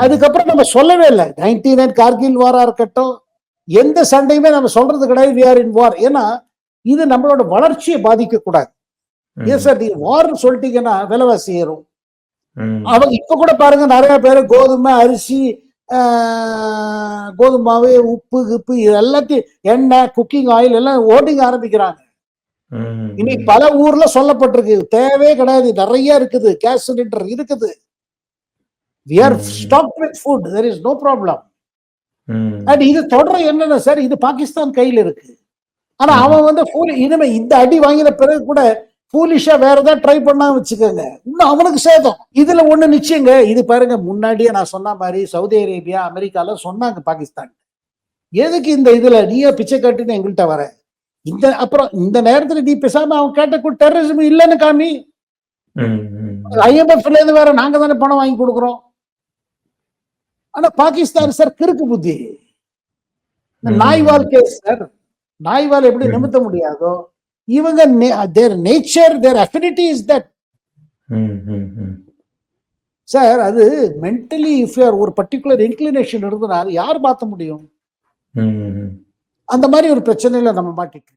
அதுக்கப்புறம் நம்ம சொல்லவே இல்லை. 99 கார்கில் வாரா இருக்கட்டும், எந்த சண்டையுமே நம்ம சொல்றது கிடையாது வி ஆர் இன் வார். ஏன்னா இது நம்மளோட வளர்ச்சியை பாதிக்க கூடாது. ஏன் சார் நீங்க வார்னு சொல்லிட்டீங்கன்னா விலைவாசி ஏறும். அவங்க இப்ப கூட பாருங்க நிறைய பேர் கோதுமை, அரிசி, கோதுமை மாவு, உப்பு கிப்பு இது எல்லாத்தையும் எண்ணெய், குக்கிங் ஆயில் எல்லாம் ஓட்டிங்க ஆரம்பிக்கிறாங்க. இன்னைக்கு பல ஊர்ல சொல்லப்பட்டிருக்கு தேவையே கிடையாது, நிறைய இருக்குது, கேஸ் சிலிண்டர் இருக்குது. We are stocked with food. There is no problem. And இது தொடர என்னன்னா சார், இது பாகிஸ்தான் கையில் இருக்கு. ஆனா அவன் வந்து இனிமே இந்த அடி வாங்கின பிறகு கூட ஃபூலிஷா வேற ஏதாவது ட்ரை பண்ணா வச்சுக்கோங்க, இன்னும் அவனுக்கு சேதம். இதுல ஒண்ணு நிச்சயங்க, இது பாருங்க முன்னாடியே நான் சொன்ன மாதிரி சவுதி அரேபியா, அமெரிக்கால சொன்னாங்க பாகிஸ்தான், எதுக்கு இந்த இதுல நீயே பிச்சை காட்டுன்னு எங்கள்கிட்ட வர, இந்த அப்புறம் இந்த நேரத்துல நீ பேசாம அவன் கேட்ட டெரரிசம் இல்லைன்னு காமி. IMFல இருந்து வேற நாங்க தானே பணம் வாங்கி கொடுக்குறோம். ஆனா பாகிஸ்தான் சார் கிறுக்கு புத்தி. நாய்வால் கேஸ் சார், நாய்வால் எப்படி நிமித்த முடியாதோ இவங்க their nature, their affinity is that sir. அது மென்டலி இஃப் யூ ஆர் ஒரு பர்டிகுலர் இன்க்ளினேஷன் இருந்தனா யார் மாத்த முடியும்? அந்த மாதிரி ஒரு பிரச்சனையில நம்ம மாட்டிட்டு